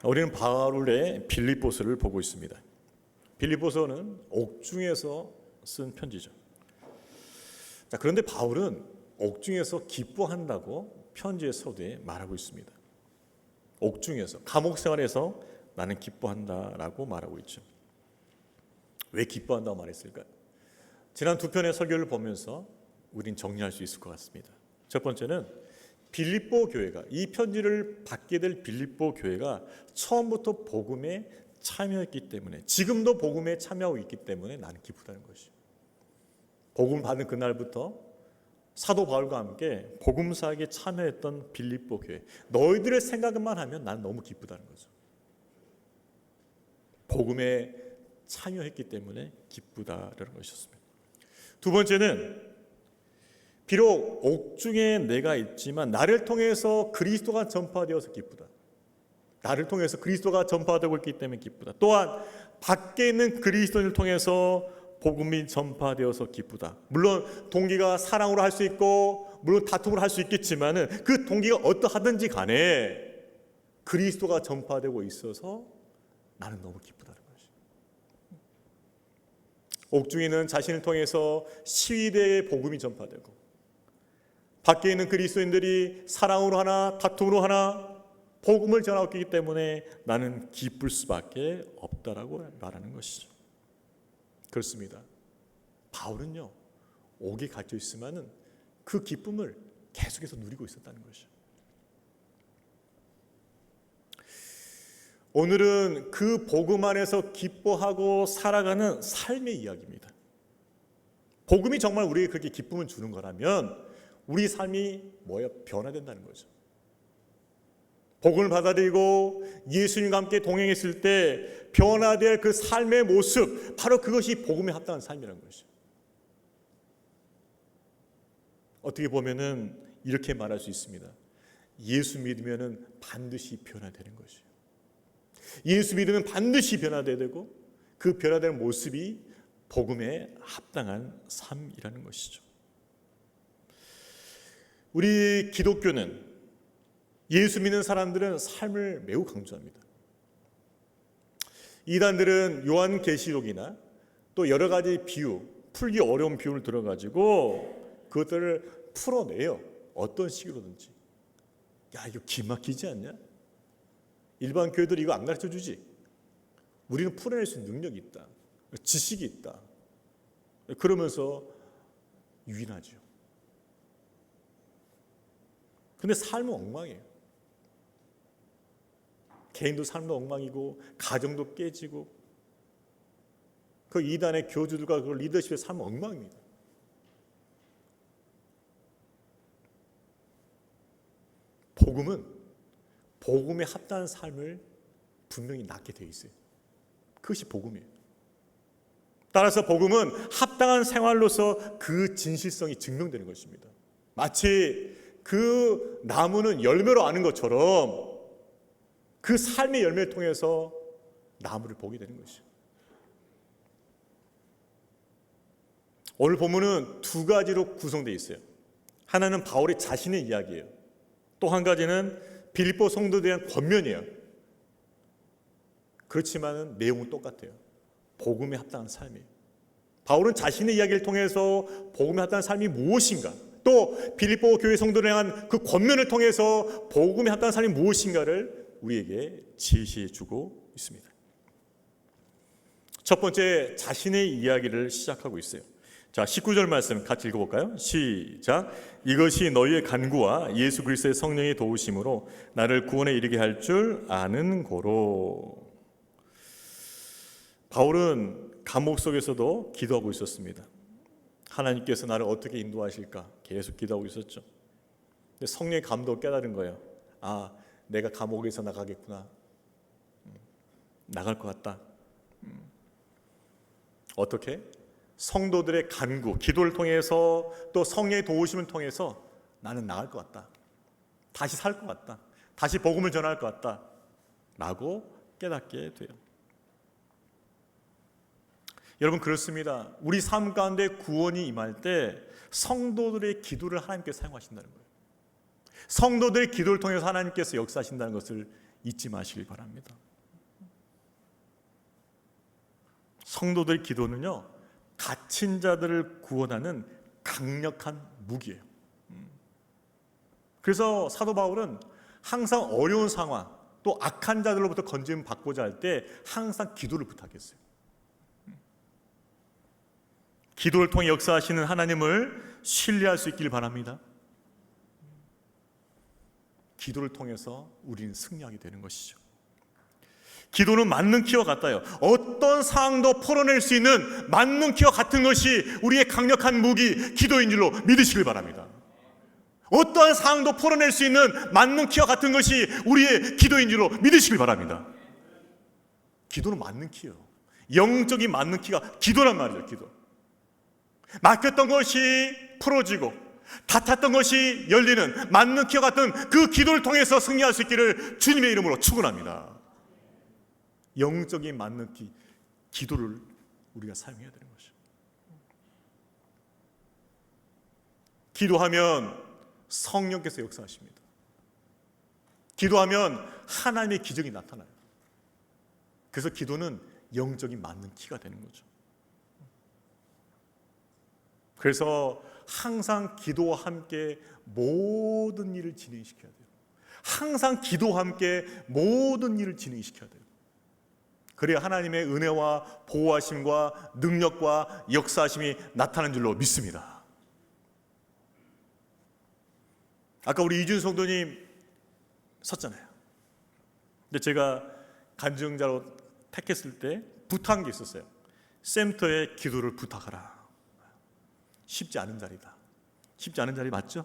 우리는 바울의 빌립보서를 보고 있습니다. 빌립보서는 옥중에서 쓴 편지죠. 자, 그런데 바울은 옥중에서 기뻐한다고 편지의 서두에 말하고 있습니다. 옥중에서, 감옥 생활에서 나는 기뻐한다라고 말하고 있죠. 왜 기뻐한다고 말했을까요? 지난 두 편의 설교를 보면서 우린 정리할 수 있을 것 같습니다. 첫 번째는 빌립보 교회가, 이 편지를 받게 될 빌립보 교회가 처음부터 복음에 참여했기 때문에, 지금도 복음에 참여하고 있기 때문에 나는 기쁘다는 것이죠. 복음 받은 그날부터 사도 바울과 함께 복음 사역에 참여했던 빌립보 교회, 너희들의 생각만 하면 난 너무 기쁘다는 거죠. 복음에 참여했기 때문에 기쁘다라는 것이었습니다. 두 번째는 비록 옥중에 내가 있지만 나를 통해서 그리스도가 전파되어서 기쁘다. 나를 통해서 그리스도가 전파되고 있기 때문에 기쁘다. 또한 밖에 있는 그리스도인을 통해서 복음이 전파되어서 기쁘다. 물론 동기가 사랑으로 할 수 있고 물론 다툼으로 할 수 있겠지만은 그 동기가 어떠하든지 간에 그리스도가 전파되고 있어서 나는 너무 기쁘다는 것이. 옥중에는 자신을 통해서 시위대의 복음이 전파되고 밖에 있는 그리스도인들이 사랑으로 하나 다툼으로 하나 복음을 전하고 있기 때문에 나는 기쁠 수밖에 없다라고 말하는 것이죠. 그렇습니다. 바울은요, 옥에 갇혀 있으면은 그 기쁨을 계속해서 누리고 있었다는 것이죠. 오늘은 그 복음 안에서 기뻐하고 살아가는 삶의 이야기입니다. 복음이 정말 우리에게 그렇게 기쁨을 주는 거라면 우리 삶이 변화된다는 거죠. 복음을 받아들이고 예수님과 함께 동행했을 때 변화될 그 삶의 모습, 바로 그것이 복음에 합당한 삶이라는 것이죠. 어떻게 보면은 이렇게 말할 수 있습니다. 예수 믿으면은 반드시 변화되는 것이에요. 예수 믿으면 반드시 변화돼야 되고 그 변화되는 모습이 복음에 합당한 삶이라는 것이죠. 우리 기독교는, 예수 믿는 사람들은 삶을 매우 강조합니다. 이단들은 요한계시록이나 또 여러 가지 비유, 풀기 어려운 비유를 들어가지고 그것들을 풀어내요. 어떤 식으로든지. 야, 이거 기막히지 않냐? 일반 교회들이 이거 안 가르쳐주지. 우리는 풀어낼 수 있는 능력이 있다. 지식이 있다. 그러면서 유인하죠. 근데 삶은 엉망이에요. 개인도 삶도 엉망이고 가정도 깨지고 그 이단의 교주들과 그 리더십의 삶은 엉망입니다. 복음은 복음에 합당한 삶을 분명히 낳게 되어 있어요. 그것이 복음이에요. 따라서 복음은 합당한 생활로서 그 진실성이 증명되는 것입니다. 마치 그 나무는 열매로 아는 것처럼 그 삶의 열매를 통해서 나무를 보게 되는 것이죠. 오늘 본문은 두 가지로 구성되어 있어요. 하나는 바울의 자신의 이야기예요. 또 한 가지는 빌립보 성도에 대한 권면이에요. 그렇지만 내용은 똑같아요. 복음에 합당한 삶이에요. 바울은 자신의 이야기를 통해서 복음에 합당한 삶이 무엇인가, 또 빌립보 교회 성도를 향한 그 권면을 통해서 복음에 합당한 삶이 무엇인가를 우리에게 제시해 주고 있습니다. 첫 번째, 자신의 이야기를 시작하고 있어요. 자, 19절 말씀 같이 읽어볼까요? 시작. 이것이 너희의 간구와 예수 그리스도의 성령의 도우심으로 나를 구원에 이르게 할 줄 아는 고로. 바울은 감옥 속에서도 기도하고 있었습니다. 하나님께서 나를 어떻게 인도하실까 계속 기도하고 있었죠. 근데 성령의 감동을 깨달은 거예요. 아, 내가 감옥에서 나가겠구나. 나갈 것 같다. 어떻게? 성도들의 간구, 기도를 통해서 또 성령의 도우심을 통해서 나는 나갈 것 같다. 다시 살 것 같다. 다시 복음을 전할 것 같다. 라고 깨닫게 돼요. 여러분, 그렇습니다. 우리 삶 가운데 구원이 임할 때 성도들의 기도를 하나님께서 사용하신다는 거예요. 성도들의 기도를 통해서 하나님께서 역사하신다는 것을 잊지 마시길 바랍니다. 성도들의 기도는요, 갇힌 자들을 구원하는 강력한 무기예요. 그래서 사도 바울은 항상 어려운 상황, 또 악한 자들로부터 건짐 받고자 할 때 항상 기도를 부탁했어요. 기도를 통해 역사하시는 하나님을 신뢰할 수 있길 바랍니다. 기도를 통해서 우리는 승리하게 되는 것이죠. 기도는 맞는 키와 같아요. 어떤 상황도 풀어낼 수 있는 맞는 키와 같은 것이 우리의 강력한 무기, 기도인 줄로 믿으시길 바랍니다. 어떠한 상황도 풀어낼 수 있는 맞는 키와 같은 것이 우리의 기도인 줄로 믿으시길 바랍니다. 기도는 맞는 키예요. 영적인 맞는 키가 기도란 말이죠. 기도. 막혔던 것이 풀어지고 닫혔던 것이 열리는 맞는 키와 같은 그 기도를 통해서 승리할 수 있기를 주님의 이름으로 축원합니다. 영적인 맞는 키, 기도를 우리가 사용해야 되는 것이죠. 기도하면 성령께서 역사하십니다. 기도하면 하나님의 기적이 나타나요. 그래서 기도는 영적인 맞는 키가 되는 거죠. 그래서 항상 기도와 함께 모든 일을 진행시켜야 돼요. 항상 기도와 함께 모든 일을 진행시켜야 돼요. 그래야 하나님의 은혜와 보호하심과 능력과 역사하심이 나타나는 줄로 믿습니다. 아까 우리 이준 성도님 섰잖아요. 근데 제가 간증자로 택했을 때 부탁한 게 있었어요. 센터에 기도를 부탁하라. 쉽지 않은 자리다. 쉽지 않은 자리 맞죠?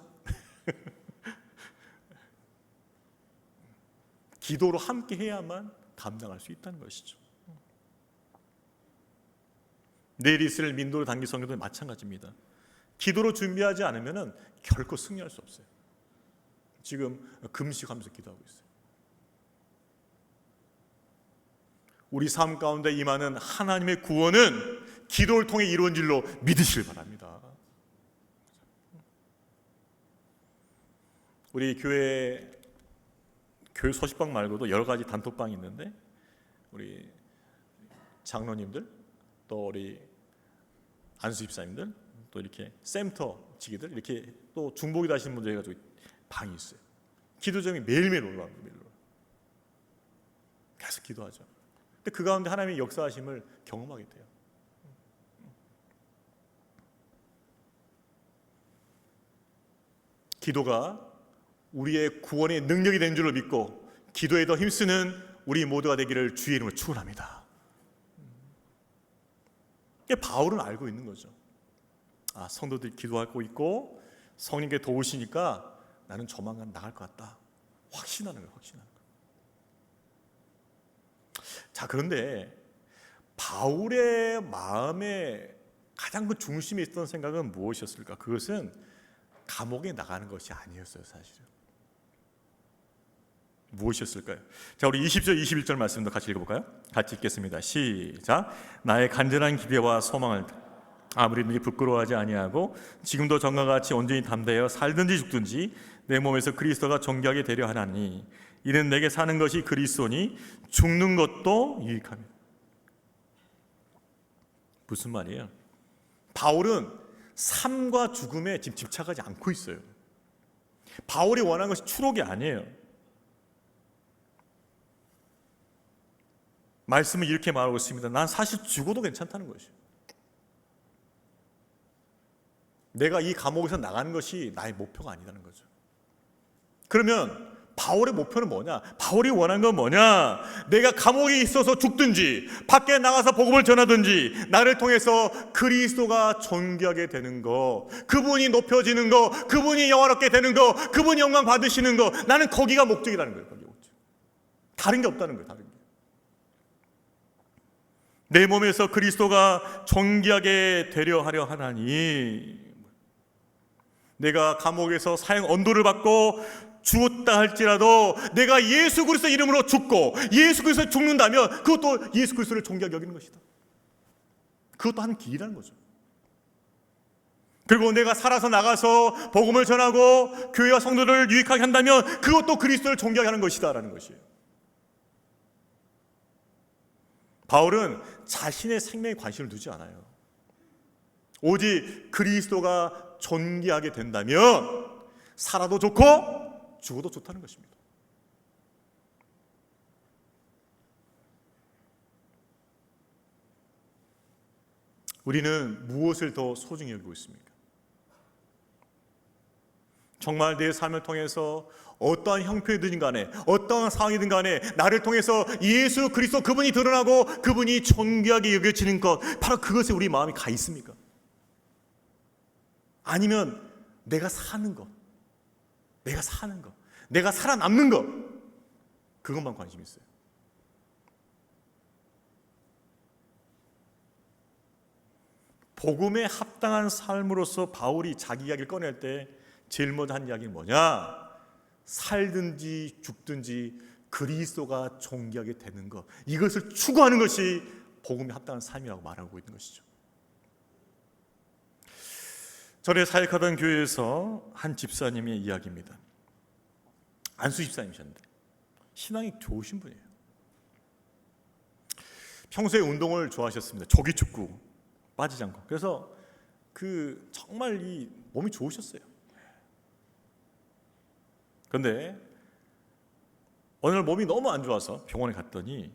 기도로 함께 해야만 감당할 수 있다는 것이죠. 내일 있을 민도를 단기 성교도 마찬가지입니다. 기도로 준비하지 않으면 결코 승리할 수 없어요. 지금 금식하면서 기도하고 있어요. 우리 삶 가운데 임하는 하나님의 구원은 기도를 통해 이루어진 줄로 믿으시길 바랍니다. 우리 교회 소식방 말고도 여러 가지 단톡방이 있는데 우리 장로님들 또 우리 안수 집사님들 또 이렇게 센터 지기들 이렇게 또 중복이 다시는 분들 해가지고 방이 있어요. 기도정이 매일매일 올라옵니다. 계속 기도하죠. 근데 그 가운데 하나님의 역사하심을 경험하게 돼요. 기도가 우리의 구원의 능력이 된 줄로 믿고 기도에 더 힘쓰는 우리 모두가 되기를 주의 이름으로 축원합니다. 바울은 알고 있는 거죠. 아, 성도들이 기도하고 있고 성령께 도우시니까 나는 조만간 나갈 것 같다. 확신하는 거예요. 확신하는 거예요. 자, 그런데 바울의 마음에 가장 그 중심에 있던 생각은 무엇이었을까? 그것은 감옥에 나가는 것이 아니었어요. 사실은 무엇이었을까요? 자, 우리 20절 21절 말씀도 같이 읽어볼까요? 같이 읽겠습니다. 시작. 나의 간절한 기대와 소망을 아무리 너희 부끄러워하지 아니하고 지금도 전과 같이 온전히 담대하여 살든지 죽든지 내 몸에서 그리스도가 존귀하게 되려 하나니 이는 내게 사는 것이 그리스도니 죽는 것도 유익함이다. 무슨 말이에요? 바울은 삶과 죽음에 지금 집착하지 않고 있어요. 바울이 원하는 것이 추록이 아니에요. 말씀은 이렇게 말하고 있습니다. 난 사실 죽어도 괜찮다는 것이에요. 내가 이 감옥에서 나가는 것이 나의 목표가 아니라는 거죠. 그러면 바울의 목표는 뭐냐? 바울이 원하는 건 뭐냐? 내가 감옥에 있어서 죽든지 밖에 나가서 복음을 전하든지 나를 통해서 그리스도가 존귀하게 되는 거, 그분이 높여지는 거, 그분이 영화롭게 되는 거, 그분이 영광 받으시는 거, 나는 거기가 목적이라는 거예요. 거기 목적. 다른 게 없다는 거예요. 다른 게. 내 몸에서 그리스도가 존귀하게 되려 하려 하나니 내가 감옥에서 사형 언도를 받고 죽었다 할지라도 내가 예수 그리스도 이름으로 죽고 예수 그리스도 죽는다면 그것도 예수 그리스도를 존귀하게 여기는 것이다. 그것도 한 길이라는 거죠. 그리고 내가 살아서 나가서 복음을 전하고 교회와 성도를 유익하게 한다면 그것도 그리스도를 존귀하게 하는 것이다 라는 것이에요. 바울은 자신의 생명에 관심을 두지 않아요. 오직 그리스도가 존귀하게 된다면 살아도 좋고 죽어도 좋다는 것입니다. 우리는 무엇을 더 소중히 여기고 있습니까? 정말 내 삶을 통해서 어떠한 형편이든 간에 어떠한 상황이든 간에 나를 통해서 예수 그리스도 그분이 드러나고 그분이 존귀하게 여겨지는 것, 바로 그것에 우리 마음이 가 있습니까? 아니면 내가 사는 것, 내가 살아남는 것, 그것만 관심이 있어요. 복음에 합당한 삶으로서 바울이 자기 이야기를 꺼낼 때 제일 먼저 한 이야기는 뭐냐? 살든지 죽든지 그리스도가 존귀하게 되는 것, 이것을 추구하는 것이 복음에 합당한 삶이라고 말하고 있는 것이죠. 전에 사역하던 교회에서 한 집사님의 이야기입니다. 안수 집사님이셨는데 신앙이 좋으신 분이에요. 평소에 운동을 좋아하셨습니다. 조기축구 빠지지 않고. 그래서 정말 이 몸이 좋으셨어요. 그런데 어느 날 몸이 너무 안 좋아서 병원에 갔더니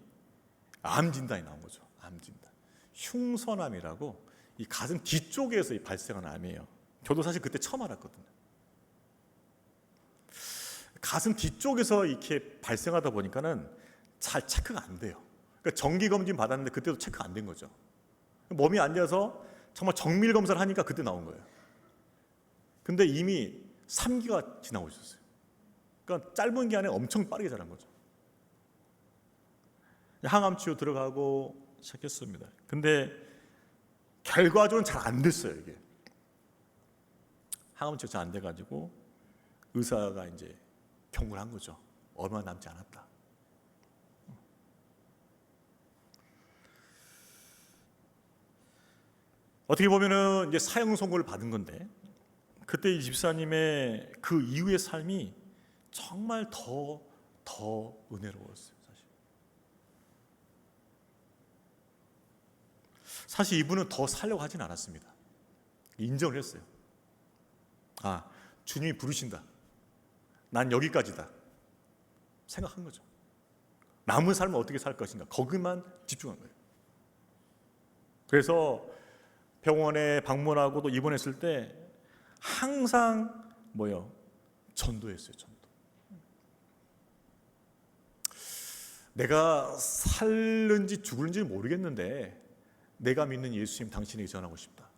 암 진단이 나온 거죠. 암 진단. 흉선암이라고 이 가슴 뒤쪽에서 발생한 암이에요. 저도 사실 그때 처음 알았거든요. 가슴 뒤쪽에서 이렇게 발생하다 보니까는 잘 체크가 안 돼요. 그러니까 정기 검진 받았는데 그때도 체크가 안 된 거죠. 몸이 안 좋아서 정말 정밀 검사를 하니까 그때 나온 거예요. 근데 이미 3기가 지나고 있었어요. 그러니까 짧은 기간에 엄청 빠르게 자란 거죠. 항암 치료 들어가고 시작했습니다. 근데 결과적으로는 잘 안 됐어요. 이게 항암 치료 잘 안 돼가지고 의사가 이제 경고를 한 거죠. 얼마 남지 않았다. 어떻게 보면은 이제 사형 선고를 받은 건데, 그때 이 집사님의 그 이후의 삶이 정말 더 은혜로웠어요. 사실 이분은 더 살려고 하진 않았습니다. 인정을 했어요. 아, 주님이 부르신다. 난 여기까지다. 생각한 거죠. 남은 삶을 어떻게 살 것인가, 거기만 집중한 거예요. 그래서 병원에 방문하고도 입원했을 때 항상 전도했어요. 전도. 내가 살는지 죽을지 모르겠는데 내가 믿는 예수님 당신에게 전하고 싶다.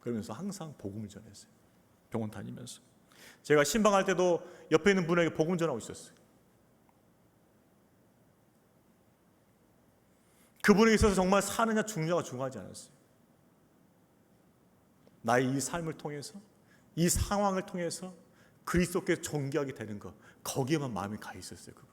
그러면서 항상 복음을 전했어요. 병원 다니면서. 제가 신방할 때도 옆에 있는 분에게 복음 전하고 있었어요. 그분에게 있어서 정말 사느냐 죽느냐가 중요하지 않았어요. 나의 이 삶을 통해서, 이 상황을 통해서 그리스도께 존귀하게 되는 것, 거기에만 마음이 가 있었어요. 그분.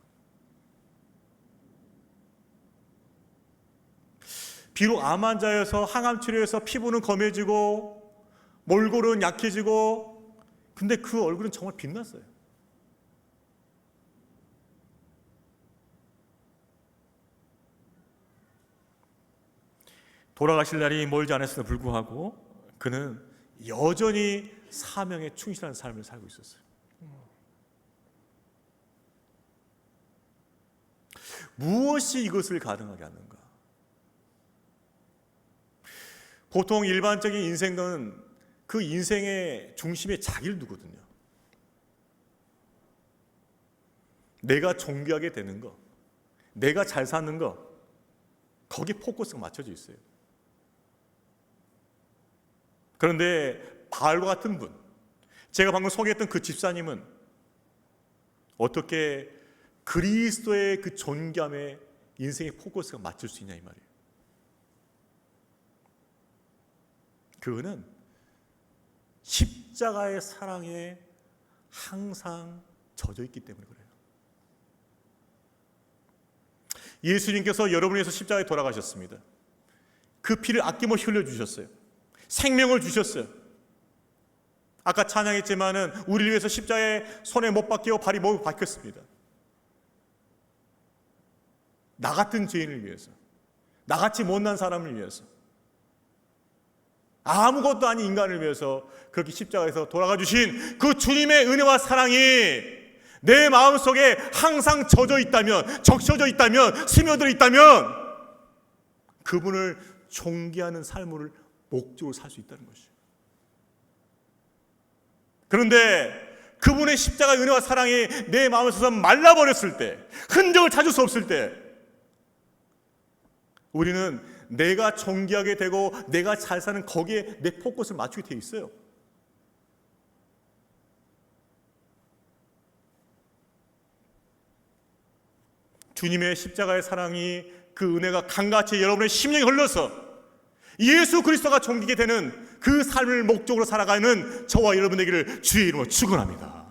비록 암 환자여서 항암 치료해서 피부는 검해지고 몰골은 약해지고, 근데 그 얼굴은 정말 빛났어요. 돌아가실 날이 멀지 않았음에도 불구하고 그는 여전히 사명에 충실한 삶을 살고 있었어요. 무엇이 이것을 가능하게 하는가? 보통 일반적인 인생은 그 인생의 중심에 자기를 두거든요. 내가 존귀하게 되는 것, 내가 잘 사는 것, 거기에 포커스가 맞춰져 있어요. 그런데 바울과 같은 분, 제가 방금 소개했던 그 집사님은 어떻게 그리스도의 그 존귀함에 인생의 포커스가 맞출 수 있냐 이 말이에요. 그거는 십자가의 사랑에 항상 젖어 있기 때문에 그래요. 예수님께서 여러분을 위해서 십자가에 돌아가셨습니다. 그 피를 아낌없이 흘려주셨어요. 생명을 주셨어요. 아까 찬양했지만은 우리를 위해서 십자가에 손에 못 박히고 발이 못 박혔습니다. 나 같은 죄인을 위해서, 나같이 못난 사람을 위해서, 아무것도 아닌 인간을 위해서 그렇게 십자가에서 돌아가 주신 그 주님의 은혜와 사랑이 내 마음속에 항상 젖어 있다면, 적셔져 있다면, 스며들어 있다면 그분을 존귀하는 삶을 목적으로 살 수 있다는 것이죠. 그런데 그분의 십자가의 은혜와 사랑이 내 마음에서 말라버렸을 때, 흔적을 찾을 수 없을 때, 우리는 내가 존귀하게 되고 내가 잘 사는 거기에 내 포커스를 맞추게 돼 있어요. 주님의 십자가의 사랑이, 그 은혜가 강같이 여러분의 심령에 흘러서 예수 그리스도가 존귀게 되는 그 삶을 목적으로 살아가는 저와 여러분 되기를 주의 이름으로 축원합니다.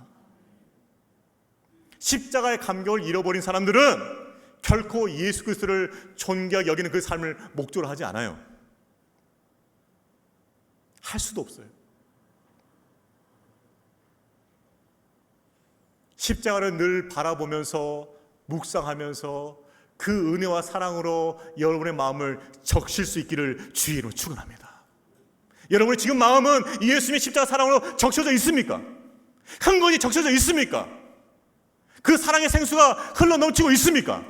십자가의 감격을 잃어버린 사람들은 결코 예수 그리스도를 존귀하게 여기는 그 삶을 목적으로 하지 않아요. 할 수도 없어요. 십자가를 늘 바라보면서 묵상하면서 그 은혜와 사랑으로 여러분의 마음을 적실 수 있기를 주의 이름으로 축원합니다. 여러분의 지금 마음은 예수님의 십자가 사랑으로 적셔져 있습니까? 흥건히 적셔져 있습니까? 그 사랑의 생수가 흘러넘치고 있습니까?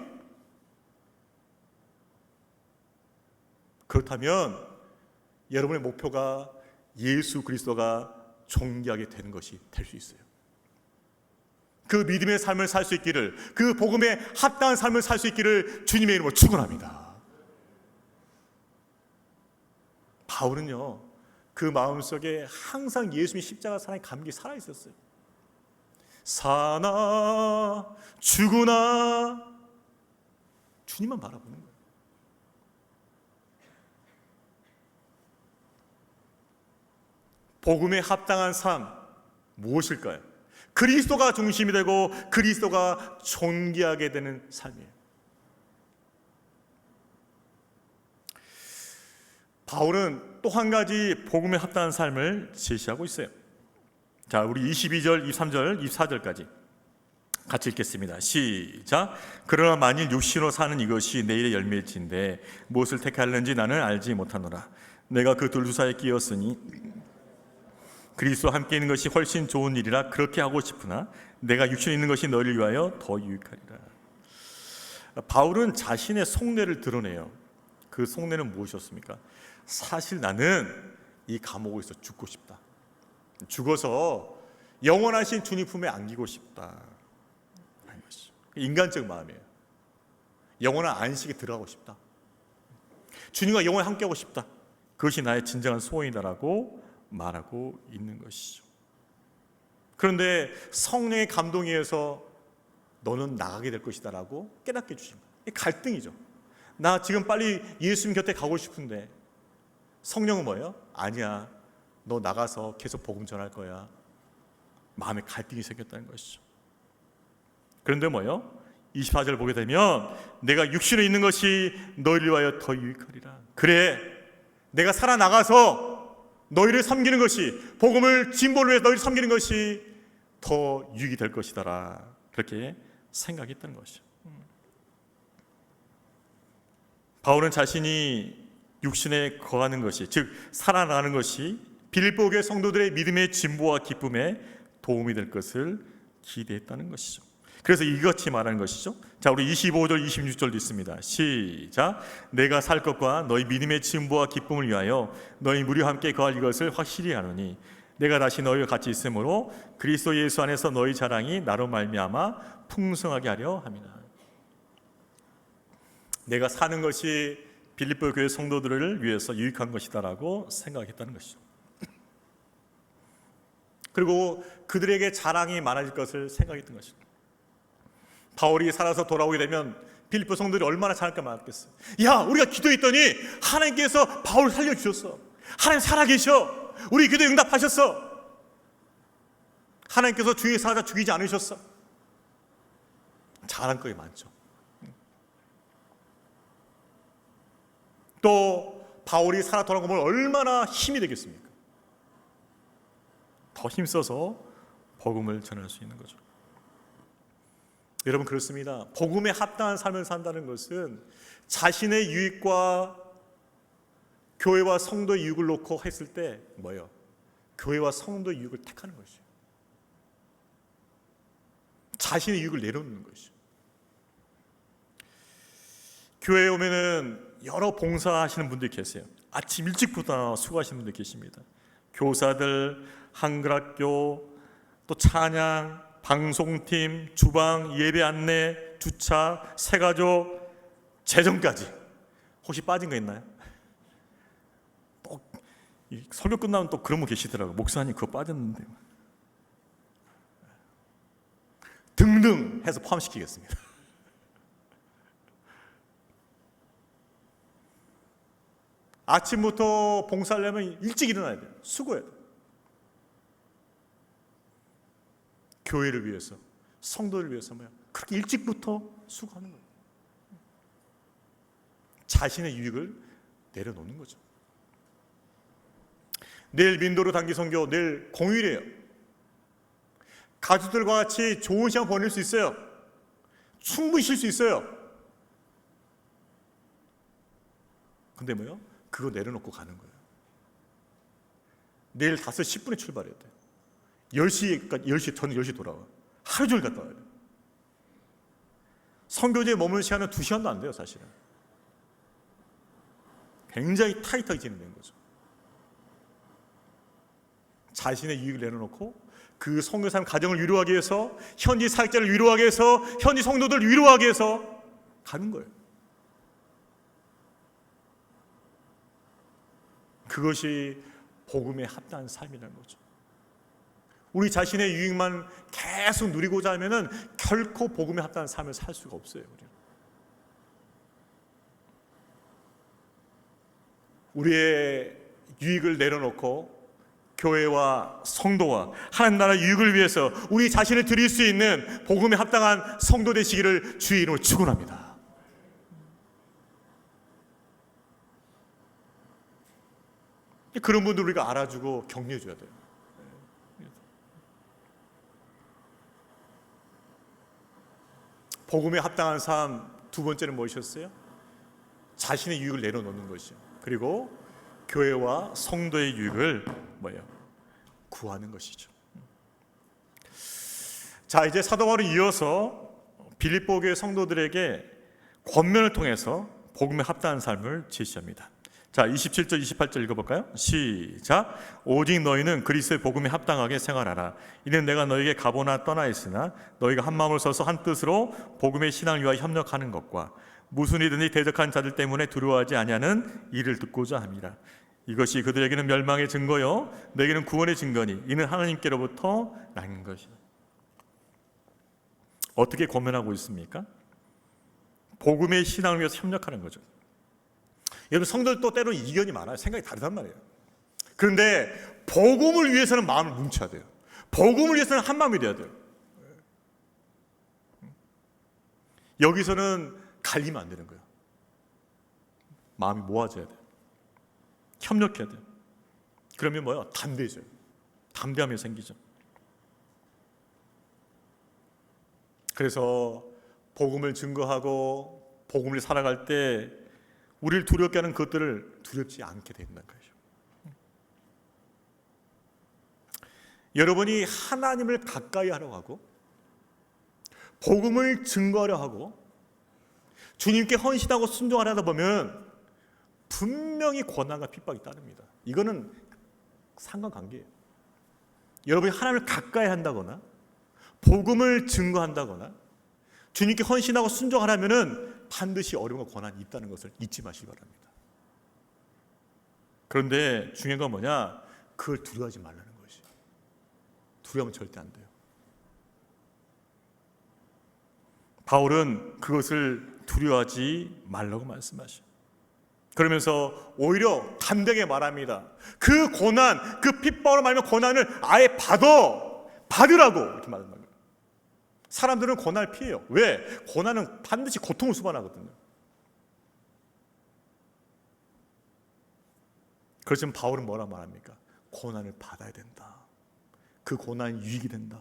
그렇다면 여러분의 목표가 예수 그리스도가 존귀하게 되는 것이 될 수 있어요. 그 믿음의 삶을 살 수 있기를, 그 복음에 합당한 삶을 살 수 있기를 주님의 이름으로 축원합니다. 바울은요, 그 마음속에 항상 예수님의 십자가 사랑의 감격이 살아있었어요. 사나 죽으나 주님만 바라보는 거예요. 복음에 합당한 삶 무엇일까요? 그리스도가 중심이 되고 그리스도가 존귀하게 되는 삶이에요. 바울은 또 한 가지 복음에 합당한 삶을 제시하고 있어요. 자, 우리 22절, 23절, 24절까지 같이 읽겠습니다. 시작. 그러나 만일 육신으로 사는 이것이 내일의 열매일진데 무엇을 택할는지 나는 알지 못하노라. 내가 그 둘 사이에 끼었으니 그리스도와 함께 있는 것이 훨씬 좋은 일이라 그렇게 하고 싶으나 내가 육신에 있는 것이 너희를 위하여 더 유익하리라. 바울은 자신의 속내를 드러내요. 그 속내는 무엇이었습니까? 사실 나는 이 감옥에서 죽고 싶다. 죽어서 영원하신 주님 품에 안기고 싶다. 인간적 마음이에요. 영원한 안식에 들어가고 싶다. 주님과 영원히 함께하고 싶다. 그것이 나의 진정한 소원이다라고 말하고 있는 것이죠. 그런데 성령의 감동에 의해서 너는 나가게 될 것이다라고 깨닫게 해주신 거예요. 갈등이죠. 나 지금 빨리 예수님 곁에 가고 싶은데 성령은 뭐예요? 아니야, 너 나가서 계속 복음 전할 거야. 마음에 갈등이 생겼다는 것이죠. 그런데 뭐예요? 24절 보게 되면 내가 육신에 있는 것이 너희를 위하여 더 유익하리라. 그래, 내가 살아나가서 너희를 섬기는 것이, 복음을 진보를 위해서 너희를 섬기는 것이 더 유익이 될 것이다. 그렇게 생각했던 것이죠. 바울은 자신이 육신에 거하는 것이, 즉 살아나가는 것이 빌립보 교회 성도들의 믿음의 진보와 기쁨에 도움이 될 것을 기대했다는 것이죠. 그래서 이같이 말하는 것이죠. 자, 우리 25절 26절도 있습니다. 시작. 내가 살 것과 너희 믿음의 진보와 기쁨을 위하여 너희 무리와 함께 거할 이것을 확실히 아노니 내가 다시 너희와 같이 있으므로 그리스도 예수 안에서 너희 자랑이 나로 말미암아 풍성하게 하려 함이라. 내가 사는 것이 빌립보 교회 성도들을 위해서 유익한 것이다라고 생각했다는 것이죠. 그리고 그들에게 자랑이 많아질 것을 생각했던 것이죠. 바울이 살아서 돌아오게 되면 빌립보 성도들이 얼마나 자랑가 많았겠어요. 야, 우리가 기도했더니 하나님께서 바울 살려주셨어. 하나님 살아계셔. 우리 기도에 응답하셨어. 하나님께서 주의 사자 죽이지 않으셨어. 자랑거리 많죠. 또 바울이 살아 돌아온 걸 얼마나 힘이 되겠습니까? 더 힘써서 복음을 전할 수 있는 거죠. 여러분 그렇습니다. 복음에 합당한 삶을 산다는 것은 자신의 유익과 교회와 성도의 유익을 놓고 했을 때 뭐예요? 교회와 성도의 유익을 택하는 것이죠. 자신의 유익을 내려놓는 것이죠. 교회에 오면은 여러 봉사하시는 분들이 계세요. 아침 일찍부터 수고하시는 분들이 계십니다. 교사들, 한글학교, 또 찬양, 방송팀, 주방, 예배 안내, 주차, 새가족, 재정까지. 혹시 빠진 거 있나요? 또 설교 끝나면 또 그런 분 계시더라고요. 목사님 그거 빠졌는데요. 등등 해서 포함시키겠습니다. 아침부터 봉사하려면 일찍 일어나야 돼요. 수고해야 돼요. 교회를 위해서, 성도를 위해서 뭐야? 그렇게 일찍부터 수고하는 거예요. 자신의 유익을 내려놓는 거죠. 내일 민도로 단기 선교, 내일 공휴일이에요. 가족들과 같이 좋은 시간 보낼 수 있어요. 충분히 쉴 수 있어요. 근데 뭐요? 그거 내려놓고 가는 거예요. 내일 5시 10분에 출발해야 돼요. 10시까지, 10시, 저는 10시 돌아와. 하루 종일 갔다 와야 돼요. 선교지에 머무는 시간은 2시간도 안 돼요, 사실은. 굉장히 타이트하게 진행된 거죠. 자신의 유익을 내려놓고 그 선교 삶 가정을 위로하기 위해서, 현지 사역자를 위로하기 위해서, 현지 성도들을 위로하기 위해서 가는 거예요. 그것이 복음에 합당한 삶이라는 거죠. 우리 자신의 유익만 계속 누리고자 하면은 결코 복음에 합당한 삶을 살 수가 없어요. 우리의 유익을 내려놓고 교회와 성도와 하나님 나라 유익을 위해서 우리 자신을 드릴 수 있는 복음에 합당한 성도 되시기를 주의 이름으로 축원합니다. 그런 분들 우리가 알아주고 격려해줘야 돼요. 복음에 합당한 삶 두 번째는 무엇이었어요? 자신의 유익을 내려놓는 것이요. 그리고 교회와 성도의 유익을 뭐예요? 구하는 것이죠. 자, 이제 사도 바울은 이어서 빌립보 교회 성도들에게 권면을 통해서 복음에 합당한 삶을 제시합니다. 자, 27절 28절 읽어볼까요? 시작. 오직 너희는 그리스도의 복음에 합당하게 생활하라. 이는 내가 너희에게 가보나 떠나 있으나 너희가 한 마음을 써서 한 뜻으로 복음의 신앙을 위하여 협력하는 것과 무슨 일든지 대적한 자들 때문에 두려워하지 아니하는 일을 듣고자 함이라. 이것이 그들에게는 멸망의 증거요 너에게는 구원의 증거니 이는 하나님께로부터 난 것이다. 어떻게 권면하고 있습니까? 복음의 신앙을 위해서 협력하는 거죠. 여러분 성도들도 때로는 이견이 많아요. 생각이 다르단 말이에요. 그런데 복음을 위해서는 마음을 뭉쳐야 돼요. 복음을 위해서는 한 마음이 돼야 돼요. 여기서는 갈리면 안 되는 거예요. 마음이 모아져야 돼요. 협력해야 돼요. 그러면 뭐예요? 담대해져요. 담대함이 생기죠. 그래서 복음을 증거하고 복음을 살아갈 때 우리를 두렵게 하는 것들을 두렵지 않게 된다는 거죠. 여러분이 하나님을 가까이 하려고 하고 복음을 증거하려 하고 주님께 헌신하고 순종하려다 보면 분명히 고난과 핍박이 따릅니다. 이거는 상관관계예요. 여러분이 하나님을 가까이 한다거나 복음을 증거한다거나 주님께 헌신하고 순종하려면 반드시 어려움과 고난이 있다는 것을 잊지 마시기 바랍니다. 그런데 중요한 건 뭐냐? 그걸 두려워하지 말라는 것이. 두려우면 절대 안 돼요. 바울은 그것을 두려워하지 말라고 말씀하셔요. 그러면서 오히려 담대하게 말합니다. 그 고난, 그 핍박으로 말하면 고난을 아예 받으라고 이렇게 말하는 거예요. 사람들은 고난을 피해요. 왜? 고난은 반드시 고통을 수반하거든요. 그렇지만 바울은 뭐라 말합니까? 고난을 받아야 된다. 그 고난이 유익이 된다.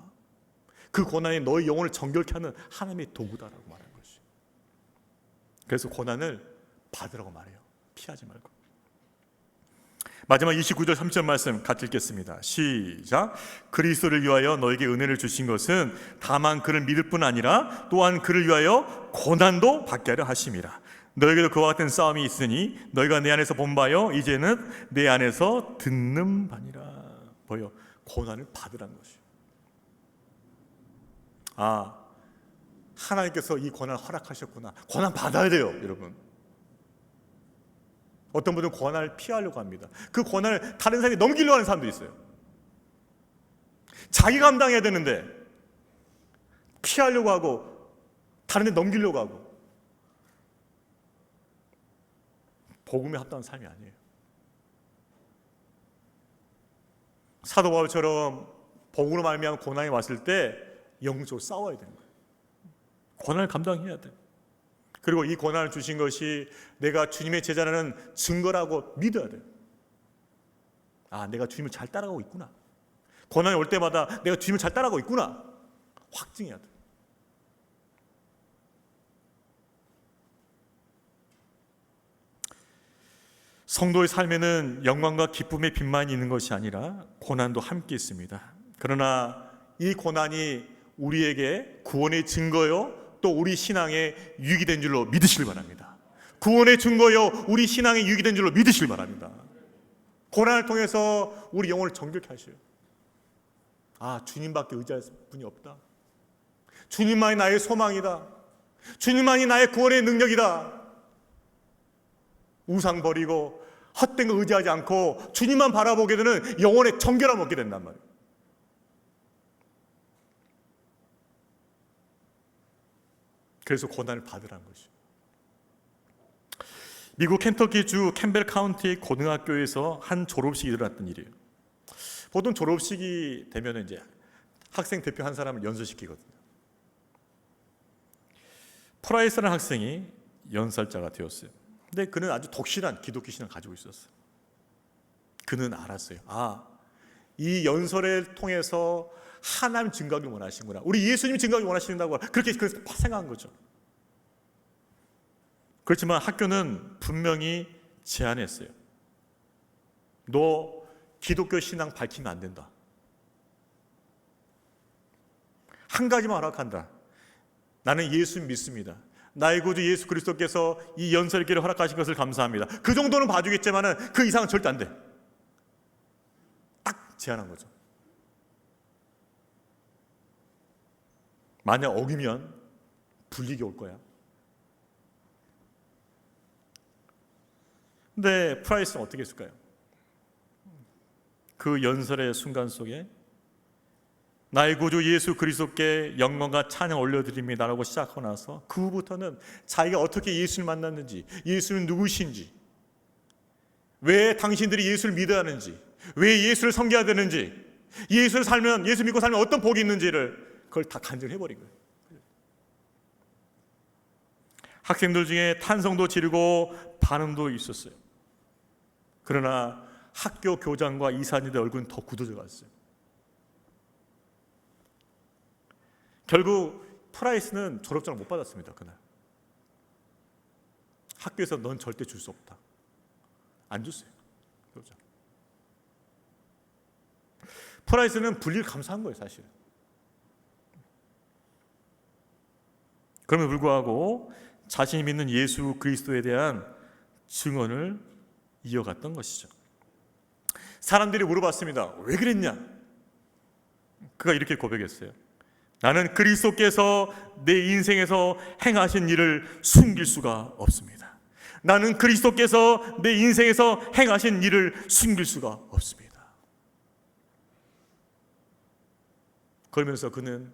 그 고난이 너의 영혼을 정결케 하는 하나님의 도구다라고 말하는 것이. 그래서 고난을 받으라고 말해요. 피하지 말고. 마지막 29절 30절 말씀 같이 읽겠습니다. 시작. 그리스도를 위하여 너에게 은혜를 주신 것은 다만 그를 믿을 뿐 아니라 또한 그를 위하여 고난도 받게 하려 하심이라. 너에게도 그와 같은 싸움이 있으니 너희가 내 안에서 본 바요 이제는 내 안에서 듣는 바니라. 뭐요? 고난을 받으라는 것이요. 하나님께서 이 고난을 허락하셨구나. 고난 받아야 돼요, 여러분. 어떤 분들은 고난을 피하려고 합니다. 그 고난을 다른 사람에게 넘기려고 하는 사람도 있어요. 자기 감당해야 되는데 피하려고 하고 다른 데 넘기려고 하고. 복음에 합당한 삶이 아니에요. 사도 바울처럼 복음으로 말미암아 고난이 왔을 때 영적으로 싸워야 되는 거예요. 고난을 감당해야 돼요. 그리고 이 고난을 주신 것이 내가 주님의 제자라는 증거라고 믿어야 돼요. 내가 주님을 잘 따라가고 있구나. 고난이 올 때마다 내가 주님을 잘 따라가고 있구나. 확증해야 돼요. 성도의 삶에는 영광과 기쁨의 빛만 있는 것이 아니라 고난도 함께 있습니다. 그러나 이 고난이 우리에게 구원의 증거요 또 우리 신앙의 유익이 된 줄로 믿으시길 바랍니다. 구원의 증거요 우리 신앙의 유익이 된 줄로 믿으시길 바랍니다. 고난을 통해서 우리 영혼을 정결케 하셔요. 주님밖에 의지할 분이 없다. 주님만이 나의 소망이다. 주님만이 나의 구원의 능력이다. 우상 버리고 헛된 거 의지하지 않고 주님만 바라보게 되는 영혼의 정결함을 얻게 된단 말이에요. 그래서 고난을 받으라는 것이죠. 미국 켄터키주 캠벨 카운티 고등학교에서 한 졸업식이 일어났던 일이에요. 보통 졸업식이 되면 이제 학생 대표 한 사람을 연설시키거든요. 프라이스라는 학생이 연설자가 되었어요. 근데 그는 아주 독실한 기독교 신앙을 가지고 있었어요. 그는 알았어요. 이 연설을 통해서 하나님 증거하기 원하시는구나. 우리 예수님 증거하기 원하신다고 그렇게 생각한 거죠. 그렇지만 학교는 분명히 제안했어요. 너 기독교 신앙 밝히면 안 된다. 한 가지만 허락한다. 나는 예수 믿습니다. 나의 구주 예수 그리스도께서 이 연설기를 허락하신 것을 감사합니다. 그 정도는 봐주겠지만 그 이상은 절대 안 돼. 딱 제안한 거죠. 만약 어기면 불이익이 올 거야. 근데 프라이스는 어떻게 했을까요? 그 연설의 순간 속에 나의 구주 예수 그리스도께 영광과 찬양 올려드립니다라고 시작하고 나서 그 후부터는 자기가 어떻게 예수를 만났는지, 예수는 누구신지, 왜 당신들이 예수를 믿어야 하는지, 왜 예수를 섬겨야 되는지, 예수 믿고 살면 어떤 복이 있는지를 그걸 다 간증해버린 거예요. 학생들 중에 탄성도 지르고 반응도 있었어요. 그러나 학교 교장과 이사님들 얼굴은 더 굳어져 갔어요. 결국 프라이스는 졸업장을 못 받았습니다. 그날 학교에서 넌 절대 줄 수 없다. 안 줬어요. 졸업장. 프라이스는 불리를 감사한 거예요, 사실. 그럼에도 불구하고 자신이 믿는 예수 그리스도에 대한 증언을 이어갔던 것이죠. 사람들이 물어봤습니다. 왜 그랬냐? 그가 이렇게 고백했어요. 나는 그리스도께서 내 인생에서 행하신 일을 숨길 수가 없습니다. 나는 그리스도께서 내 인생에서 행하신 일을 숨길 수가 없습니다. 그러면서 그는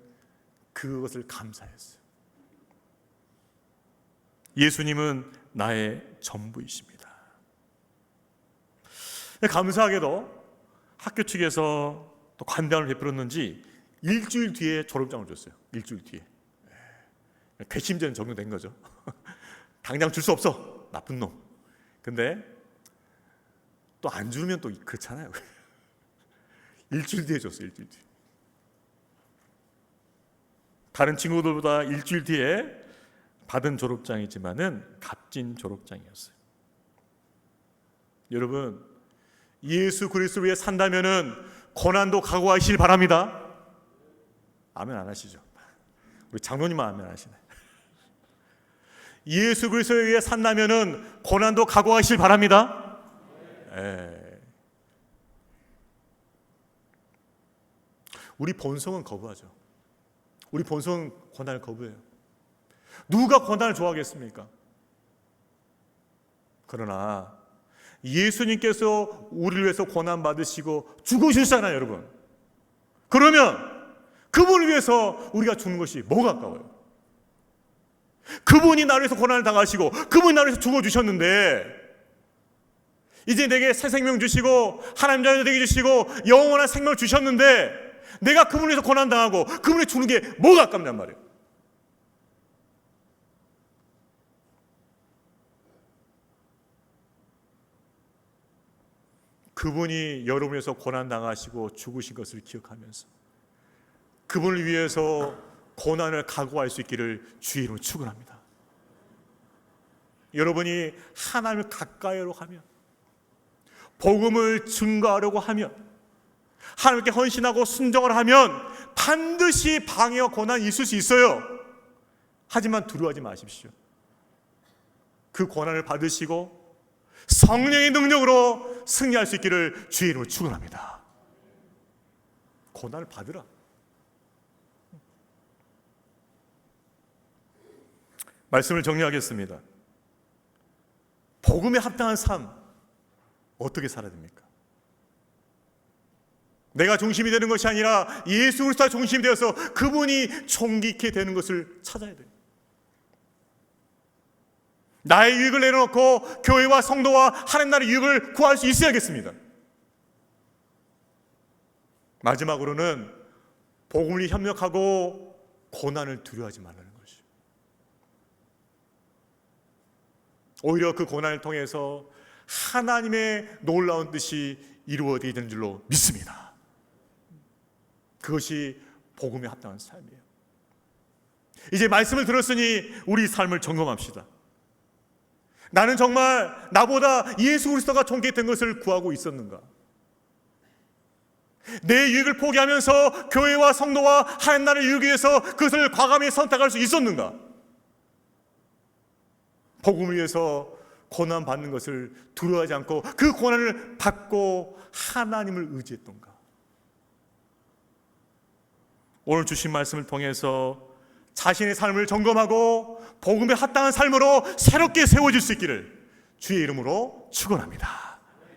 그것을 감사했어요. 예수님은 나의 전부이십니다. 감사하게도 학교 측에서 또 관대함을 베풀었는지 일주일 뒤에 졸업장을 줬어요. 일주일 뒤에. 괘씸죄는 적용된 거죠. 당장 줄 수 없어. 나쁜 놈. 근데 또 안 주면 또 그렇잖아요. 일주일 뒤에 줬어요. 일주일 뒤에. 다른 친구들보다 일주일 뒤에 받은 졸업장이지만은 값진 졸업장이었어요. 여러분, 예수 그리스도를 위해 산다면은 고난도 각오하시길 바랍니다. 아멘 안 하시죠? 우리 장로님만 아멘 하시네. 예수 그리스도를 위해 산다면은 고난도 각오하시길 바랍니다. 우리 본성은 거부하죠. 우리 본성은 고난을 거부해요. 누가 고난을 좋아하겠습니까? 그러나 예수님께서 우리를 위해서 고난 받으시고 죽으셨잖아요, 여러분. 그러면 그분을 위해서 우리가 죽는 것이 뭐가 아까워요? 그분이 나를 위해서 고난을 당하시고 그분이 나를 위해서 죽어주셨는데 이제 내게 새 생명 주시고 하나님 자녀 되게 주시고 영원한 생명을 주셨는데 내가 그분을 위해서 고난당하고 그분이 죽는 게 뭐가 아깝냔 말이에요. 그분이 여러분을 위해서 고난당하시고 죽으신 것을 기억하면서 그분을 위해서 고난을 각오할 수 있기를 주의 이름으로 축원합니다. 여러분이 하나님을 가까이로 하면 복음을 증거하려고 하면 하나님께 헌신하고 순종을 하면 반드시 방해와 고난이 있을 수 있어요. 하지만 두려워하지 마십시오. 그 고난을 받으시고 성령의 능력으로 승리할 수 있기를 주의 이름으로 축원합니다. 고난을 받으라. 말씀을 정리하겠습니다. 복음에 합당한 삶 어떻게 살아야 됩니까? 내가 중심이 되는 것이 아니라 예수 그리스도가 중심이 되어서 그분이 존귀케 되는 것을 찾아야 돼요. 나의 유익을 내려놓고 교회와 성도와 하나님 나라의 유익을 구할 수 있어야겠습니다. 마지막으로는 복음을 협력하고 고난을 두려워하지 말라는 것이죠. 오히려 그 고난을 통해서 하나님의 놀라운 뜻이 이루어지는 줄로 믿습니다. 그것이 복음에 합당한 삶이에요. 이제 말씀을 들었으니 우리 삶을 점검합시다. 나는 정말 나보다 예수 그리스도가 존귀된 것을 구하고 있었는가? 내 유익을 포기하면서 교회와 성도와 하나님 나라를 이루기 위해서 그것을 과감히 선택할 수 있었는가? 복음을 위해서 고난 받는 것을 두려워하지 않고 그 고난을 받고 하나님을 의지했던가? 오늘 주신 말씀을 통해서 자신의 삶을 점검하고 복음에 합당한 삶으로 새롭게 세워질 수 있기를 주의 이름으로 축원합니다.